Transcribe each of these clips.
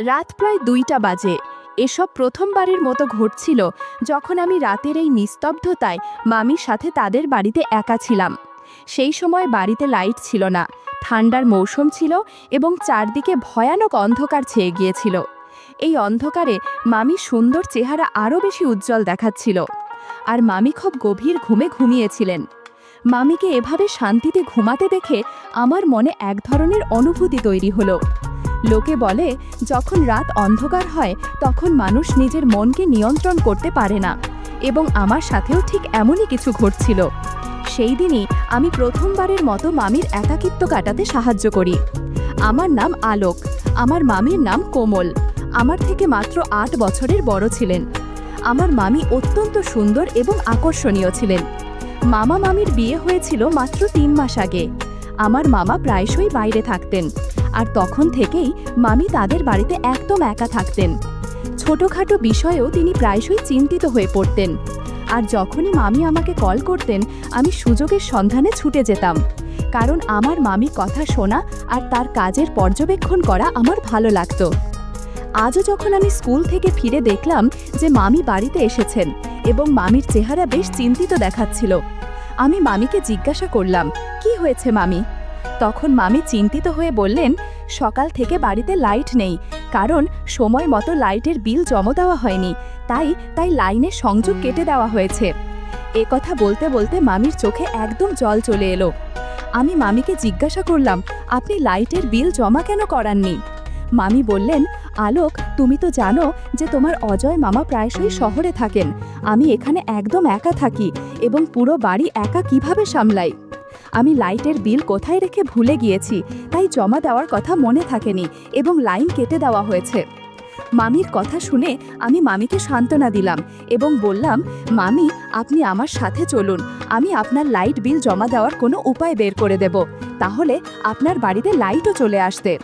রাত প্রায় ২টা বাজে। এসব প্রথমবারের মতো ঘটছিল যখন আমি রাতের এই নিস্তব্ধতায় মামির সাথে তাদের বাড়িতে একা ছিলাম। সেই সময় বাড়িতে লাইট ছিল না, ঠান্ডার মৌসুম ছিল এবং চারদিকে ভয়ানক অন্ধকার ছেয়ে গিয়েছিল। এই অন্ধকারে মামির সুন্দর চেহারা আরও বেশি উজ্জ্বল দেখাচ্ছিল, আর মামি খুব গভীর ঘুমে ঘুমিয়েছিলেন। মামিকে এভাবে শান্তিতে ঘুমাতে দেখে আমার মনে এক ধরনের অনুভূতি তৈরি হলো। লোকে বলে, যখন রাত অন্ধকার হয় তখন মানুষ নিজের মনকে নিয়ন্ত্রণ করতে পারে না, এবং আমার সাথেও ঠিক এমনই কিছু ঘটছিল। সেই দিনই আমি প্রথমবারের মতো মামির একাকিত্ব কাটাতে সাহায্য করি। আমার নাম আলোক, আমার মামির নাম কোমল। আমার থেকে মাত্র ৮ বছরের বড় ছিলেন। আমার মামি অত্যন্ত সুন্দর এবং আকর্ষণীয় ছিলেন। মামা মামির বিয়ে হয়েছিল মাত্র ৩ মাস আগে। আমার মামা প্রায়শই বাইরে থাকতেন, আর তখন থেকেই মামি তাদের বাড়িতে একদম একা থাকতেন। ছোটখাটো বিষয়েও তিনি প্রায়শই চিন্তিত হয়ে পড়তেন, আর যখনই মামি আমাকে কল করতেন আমি সুযোগের সন্ধানে ছুটে যেতাম, কারণ আমার মামির কথা শোনা আর তার কাজের পর্যবেক্ষণ করা আমার ভালো লাগতো। আজও যখন আমি স্কুল থেকে ফিরে দেখলাম যে মামি বাড়িতে এসেছেন এবং মামির চেহারা বেশ চিন্তিত দেখাচ্ছিল, আমি মামিকে জিজ্ঞাসা করলাম, কি হয়েছে মামি? তখন মামি চিন্তিত হয়ে বললেন, সকাল থেকে বাড়িতে লাইট নেই, কারণ সময় মতো লাইটের বিল জমা দেওয়া হয়নি, তাই লাইনের সংযোগ কেটে দেওয়া হয়েছে। এ কথা বলতে বলতে মামির চোখে একদম জল চলে এলো। আমি মামিকে জিজ্ঞাসা করলাম, আপনি লাইটের বিল জমা কেন করাননি? মামি বললেন, আলোক, তুমি তো জানো যে তোমার অজয় মামা প্রায়শই শহরে থাকেন। আমি এখানে একদম একা থাকি এবং পুরো বাড়ি একা কিভাবে সামলাই। আমি লাইটের বিল কোথায় রেখে ভুলে গিয়েছি, তাই জমা দেওয়ার কথা মনে থাকেনি এবং লাইন কেটে দেওয়া হয়েছে। মামির কথা শুনে আমি মামিকে সান্ত্বনা দিলাম এবং বললাম, মামি, আপনি আমার সাথে চলুন, আমি আপনার লাইট বিল জমা দেওয়ার কোনো উপায় বের করে দেব, তাহলে আপনার বাড়িতে লাইটও চলে আসবে।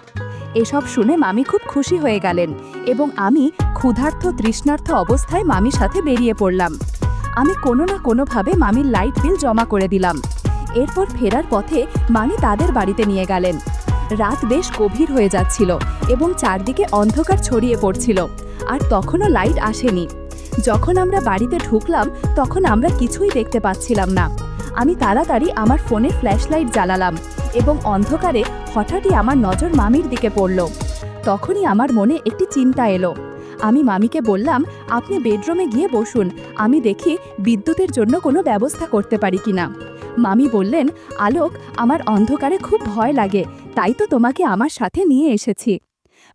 এসব শুনে মামি খুব খুশি হয়ে গেলেন এবং আমি ক্ষুধার্ত তৃষ্ণার্ত অবস্থায় মামির সাথে বেরিয়ে পড়লাম। আমি কোনো না কোনোভাবে মামির লাইট বিল জমা করে দিলাম। এরপর ফেরার পথে মামি তাদের বাড়িতে নিয়ে গেলেন। রাত বেশ গভীর হয়ে যাচ্ছিল এবং চারদিকে অন্ধকার ছড়িয়ে পড়ছিল, আর তখনও লাইট আসেনি। যখন আমরা বাড়িতে ঢুকলাম তখন আমরা কিছুই দেখতে পাচ্ছিলাম না। আমি তাড়াতাড়ি আমার ফোনে ফ্ল্যাশ লাইট জ্বালালাম এবং অন্ধকারে হঠাৎই আমার নজর মামির দিকে পড়ল। তখনই আমার মনে একটি চিন্তা এলো। আমি মামিকে বললাম, আপনি বেডরুমে গিয়ে বসুন, আমি দেখি বিদ্যুতের জন্য কোনো ব্যবস্থা করতে পারি কিনা। মামি বললেন, আলোক, আমার অন্ধকারে খুব ভয় লাগে, তাই তো তোমাকে আমার সাথে নিয়ে এসেছি।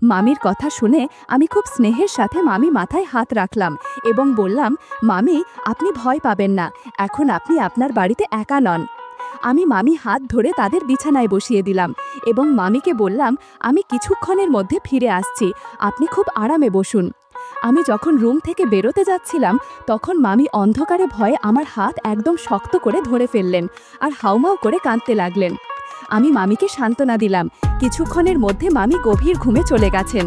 মামির কথা শুনে আমি খুব স্নেহের সাথে মামি মাথায় হাত রাখলাম এবং বললাম, মামি, আপনি ভয় পাবেন না, এখন আপনি আপনার বাড়িতে একা নন। আমি মামি হাত ধরে তাদের বিছানায় বসিয়ে দিলাম এবং মামিকে বললাম, আমি কিছুক্ষণের মধ্যে ফিরে আসছি, আপনি খুব আরামে বসুন। আমি যখন রুম থেকে বেরোতে যাচ্ছিলাম তখন মামি অন্ধকারে ভয়ে আমার হাত একদম শক্ত করে ধরে ফেললেন আর হাউমাউ করে কাঁদতে লাগলেন। আমি মামিকে সান্ত্বনা দিলাম। কিছুক্ষণের মধ্যে মামি গভীর ঘুমে চলে গেছেন।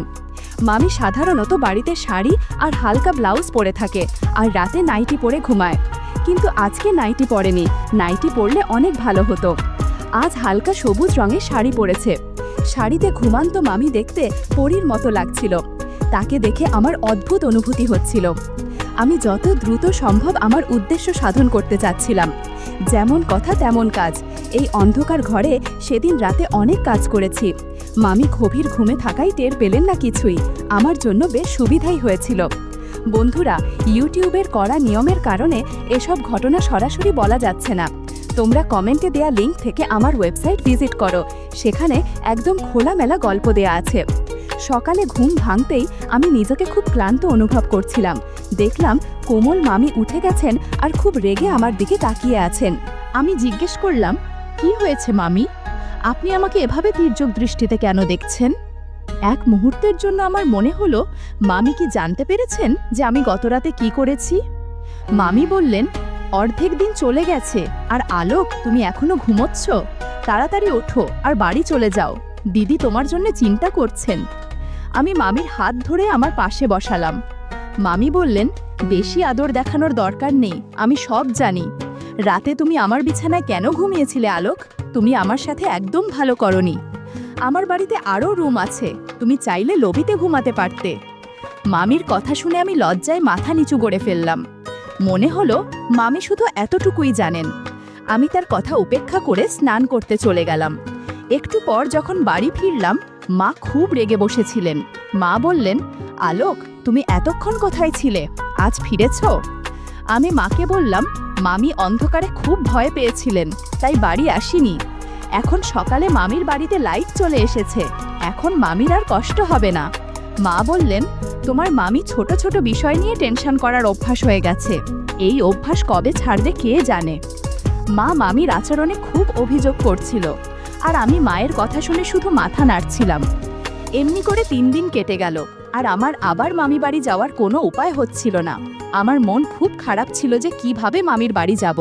মামি সাধারণত বাড়িতে শাড়ি আর হালকা ব্লাউজ পরে থাকে আর রাতে নাইটি পরে ঘুমায়, কিন্তু আজকে নাইটি পরেনি। নাইটি পরলে অনেক ভালো হতো। আজ হালকা সবুজ রঙের শাড়ি পরেছে। শাড়িতে ঘুমান্ত মামি দেখতে পরীর মতো লাগছিল। তাকে দেখে আমার অদ্ভুত অনুভূতি হচ্ছিল। আমি যত দ্রুত সম্ভব আমার উদ্দেশ্য সাধন করতে চাচ্ছিলাম। যেমন কথা তেমন কাজ। এই অন্ধকার ঘরে সেদিন রাতে অনেক কাজ করেছি। মামি গভীর ঘুমে থাকাই টের পেলেন না কিছুই। আমার জন্য বেশ সুবিধাই হয়েছিল। বন্ধুরা, ইউটিউবের কড়া নিয়মের কারণে এসব ঘটনা সরাসরি বলা যাচ্ছে না। তোমরা কমেন্টে দেয়া লিঙ্ক থেকে আমার ওয়েবসাইট ভিজিট করো, সেখানে একদম খোলামেলা গল্প দেয়া আছে। সকালে ঘুম ভাঙতেই আমি নিজেকে খুব ক্লান্ত অনুভব করছিলাম। দেখলাম কোমল মামি উঠে গেছেন আর খুব রেগে আমার দিকে তাকিয়ে আছেন। আমি জিজ্ঞেস করলাম, কি হয়েছে মামি? আপনি আমাকে এভাবে তির্যক দৃষ্টিতে কেন দেখছেন? এক মুহূর্তের জন্য আমার মনে হলো, মামি কি জানতে পেরেছেন যে আমি গতরাতে কি করেছি? মামি বললেন, অর্ধেক দিন চলে গেছে আর আলোক, তুমি এখনো ঘুমোচ্ছ? তাড়াতাড়ি ওঠো আর বাড়ি চলে যাও, দিদি তোমার জন্য চিন্তা করছেন। আমি মামির হাত ধরে আমার পাশে বসালাম। মামি বললেন, বেশি আদর দেখানোর দরকার নেই, আমি সব জানি। রাতে তুমি আমার বিছানায় কেন ঘুমিয়েছিলে আলোক? তুমি আমার সাথে একদম ভালো করনি। আমার বাড়িতে আরও রুম আছে, তুমি চাইলে লবিতে ঘুমাতে পারতে। মামির কথা শুনে আমি লজ্জায় মাথা নিচু করে ফেললাম। মনে হলো মামি শুধু এতটুকুই জানেন। আমি তার কথা উপেক্ষা করে স্নান করতে চলে গেলাম। একটু পর যখন বাড়ি ফিরলাম, মা খুব রেগে বসেছিলেন। মা বললেন, আলোক, তুমি এতক্ষণ কোথায় ছিলে? আজ ফিরেছ? আমি মাকে বললাম, মামি অন্ধকারে খুব ভয় পেয়েছিলেন, তাই বাড়ি আসিনি। এখন সকালে মামির বাড়িতে লাইট চলে এসেছে, এখন মামির আর কষ্ট হবে না। মা বললেন, তোমার মামি ছোট ছোট বিষয় নিয়ে টেনশন করার অভ্যাস হয়ে গেছে, এই অভ্যাস কবে ছাড়বে কে জানে। মা মামির আচরণে খুব অভিযোগ করছিল, আর আমি মায়ের কথা শুনে শুধু মাথা নাড়ছিলাম। এমনি করে 3 দিন কেটে গেল, আর আমার আবার মামি বাড়ি যাওয়ার কোনো উপায় হচ্ছিল না। আমার মন খুব খারাপ ছিল যে কিভাবে মামির বাড়ি যাব।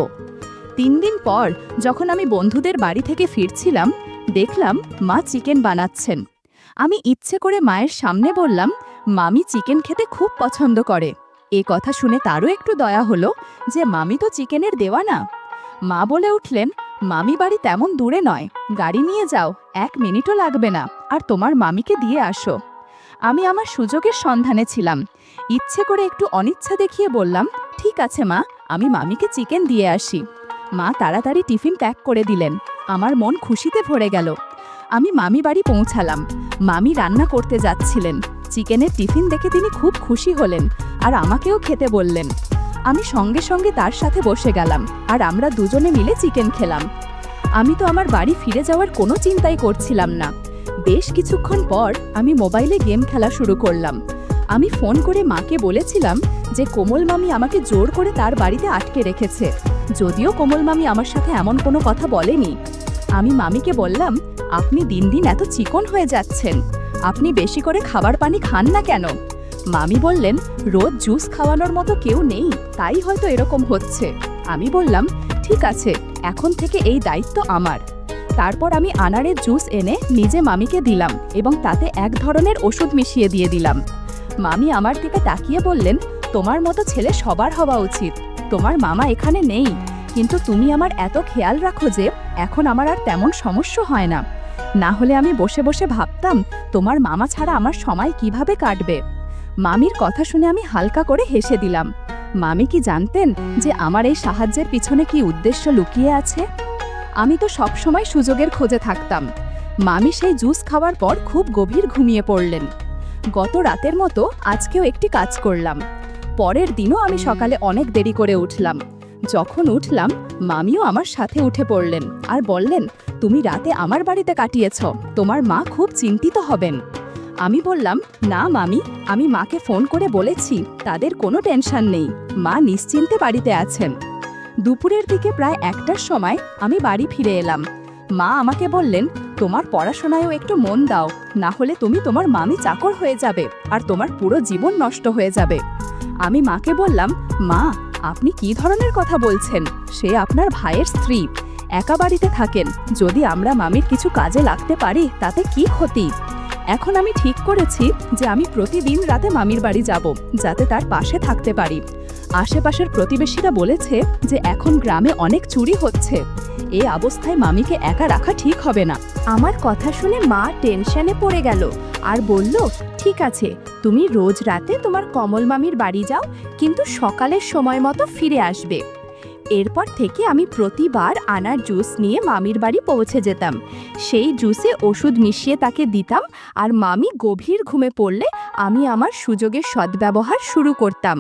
3 দিন পর যখন আমি বন্ধুদের বাড়ি থেকে ফিরছিলাম, দেখলাম মা চিকেন বানাচ্ছেন। আমি ইচ্ছে করে মায়ের সামনে বললাম, মামি চিকেন খেতে খুব পছন্দ করে। এ কথা শুনে তারও একটু দয়া হলো যে মামি তো চিকেনের দেওয়ানা। মা বলে উঠলেন, মামি বাড়ি তেমন দূরে নয়, গাড়ি নিয়ে যাও, 1 মিনিটও লাগবে না, আর তোমার মামিকে দিয়ে আসো। আমি আমার সুযোগের সন্ধানে ছিলাম। ইচ্ছে করে একটু অনিচ্ছা দেখিয়ে বললাম, ঠিক আছে মা, আমি মামিকে চিকেন দিয়ে আসি। মা তাড়াতাড়ি টিফিন প্যাক করে দিলেন। আমার মন খুশিতে ভরে গেল। আমি মামি বাড়ি পৌঁছালাম। মামি রান্না করতে যাচ্ছিলেন। চিকেনের টিফিন দেখে তিনি খুব খুশি হলেন, আর আমাকেও খেতে বললেন। আমি সঙ্গে সঙ্গে তার সাথে বসে গেলাম, আর আমরা দুজনে মিলে চিকেন খেলাম। আমি তো আমার বাড়ি ফিরে যাওয়ার কোনো চিন্তাই করছিলাম না। বেশ কিছুক্ষণ পর আমি মোবাইলে গেম খেলা শুরু করলাম। আমি ফোন করে মাকে বলেছিলাম যে কোমল মামি আমাকে জোর করে তার বাড়িতে আটকে রেখেছে, যদিও কোমল মামি আমার সাথে এমন কোনো কথা বলেনি। আমি মামিকে বললাম, আপনি দিন দিন এত চিকন হয়ে যাচ্ছেন, আপনি বেশি করে খাবার পানি খান না কেন? মামি বললেন, রোজ জুস খাওয়ানোর মতো কেউ নেই, তাই হয়তো এরকম হচ্ছে। আমি বললাম, ঠিক আছে, এখন থেকে এই দায়িত্ব আমার। তারপর আমি আনারের জুস এনে নিজে মামিকে দিলাম এবং তাতে এক ধরনের ওষুধ মিশিয়ে দিয়ে দিলাম। মামি আমার দিকে তাকিয়ে বললেন, তোমার মতো ছেলে সবার হওয়া উচিত। তোমার মামা এখানে নেই, কিন্তু তুমি আমার এত খেয়াল রাখো যে এখন আমার আর তেমন সমস্যা হয় না। না হলে আমি বসে বসে ভাবতাম তোমার মামা ছাড়া আমার সময় কিভাবে কাটবে। মামির কথা শুনে আমি হালকা করে হেসে দিলাম। মামি কি জানতেন যে আমার এই সাহায্যের পিছনে কি উদ্দেশ্য লুকিয়ে আছে? আমি তো সবসময় সুযোগের খোঁজে থাকতাম। মামি সেই জুস খাওয়ার পর খুব গভীর ঘুমিয়ে পড়লেন। গত রাতের মতো আজকেও একটি কাজ করলাম। পরের দিনও আমি সকালে অনেক দেরি করে উঠলাম। যখন উঠলাম, মামিও আমার সাথে উঠে পড়লেন আর বললেন, তুমি রাতে আমার বাড়িতে কাটিয়েছ, তোমার মা খুব চিন্তিত হবেন। আমি বললাম, না মামি, আমি মাকে ফোন করে বলেছি, তাদের কোনো টেনশন নেই, মা নিশ্চিন্তে বাড়িতে আছেন। দুপুরের দিকে প্রায় 1টার সময় আমি বাড়ি ফিরে এলাম। মা আমাকে বললেন, তোমার পড়াশোনায়ও একটু মন দাও, না হলে তুমি তোমার মামি চাকর হয়ে যাবে আর তোমার পুরো জীবন নষ্ট হয়ে যাবে। আমি মাকে বললাম, মা, আপনি কি ধরনের কথা বলছেন? সে আপনার ভাইয়ের স্ত্রী, একা বাড়িতে থাকেন, যদি আমরা মামির কিছু কাজে লাগতে পারি তাতে কি ক্ষতি? এখন আমি ঠিক করেছি যে আমি প্রতিদিন রাতে মামির বাড়ি যাব, যাতে তার পাশে থাকতে পারি। আশেপাশের প্রতিবেশীরা বলেছে যে এখন গ্রামে অনেক চুরি হচ্ছে, এই অবস্থায় মামিকে একা রাখা ঠিক হবে না। আমার কথা শুনে মা টেনশনে পড়ে গেল আর বলল, ঠিক আছে, তুমি রোজ রাতে তোমার কমল মামির বাড়ি যাও, কিন্তু সকালের সময় মতো ফিরে আসবে। এরপর থেকে আমি প্রতিবার আনার জুস নিয়ে মামির বাড়ি পৌঁছে যেতাম। সেই জুসে ওষুধ মিশিয়ে তাকে দিতাম, আর মামি গভীর ঘুমে পড়লে আমি আমার সুযোগের সদ্ব্যবহার শুরু করতাম।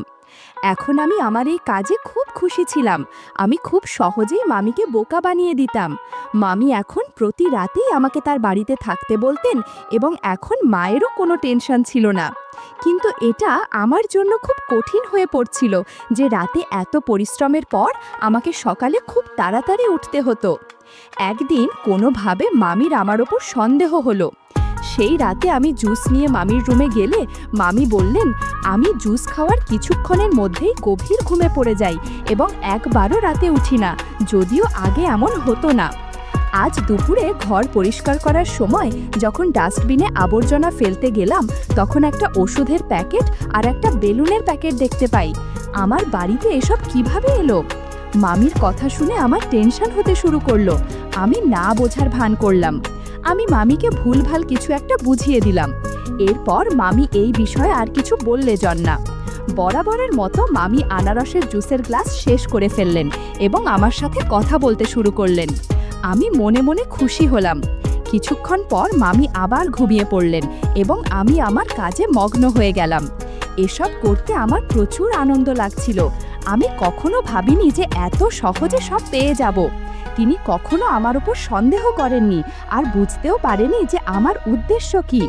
এখন আমি আমার এই কাজে খুব খুশি ছিলাম। আমি খুব সহজেই মামিকে বোকা বানিয়ে দিতাম। মামি এখন প্রতি রাতেই আমাকে তার বাড়িতে থাকতে বলতেন এবং এখন মায়েরও কোনো টেনশন ছিল না। কিন্তু এটা আমার জন্য খুব কঠিন হয়ে পড়ছিল যে রাতে এত পরিশ্রমের পর আমাকে সকালে খুব তাড়াতাড়ি উঠতে হতো। একদিন কোনোভাবে মামির আমার ওপর সন্দেহ হলো। সেই রাতে আমি জুস নিয়ে মামির রুমে গেলে মামি বললেন, আমি জুস খাওয়ার কিছুক্ষণের মধ্যেই গভীর ঘুমে পড়ে যাই এবং একবারও রাতে উঠি না, যদিও আগে এমন হতো না। আজ দুপুরে ঘর পরিষ্কার করার সময় যখন ডাস্টবিনে আবর্জনা ফেলতে গেলাম, তখন একটা ওষুধের প্যাকেট আর একটা বেলুনের প্যাকেট দেখতে পাই। আমার বাড়িতে এসব কিভাবে এলো? মামির কথা শুনে আমার টেনশন হতে শুরু করলো। আমি না বোঝার ভান করলাম। আমি মামিকে ভুলভাল কিছু একটা বুঝিয়ে দিলাম। এরপর মামি এই বিষয়ে আর কিছু বললে না। বরাবরের মতো মামি আনারসের জুসের গ্লাস শেষ করে ফেললেন এবং আমার সাথে কথা বলতে শুরু করলেন। আমি মনে মনে খুশি হলাম। কিছুক্ষণ পর মামি আবার ঘুমিয়ে পড়লেন এবং আমি আমার কাজে মগ্ন হয়ে গেলাম। এসব করতে আমার প্রচুর আনন্দ লাগছিল। আমি কখনো ভাবিনি যে এত সহজে সব পেয়ে যাব। তিনি কখনো আমার উপর সন্দেহ করেননি আর বুঝতেও পারেনি যে আমার উদ্দেশ্য কী।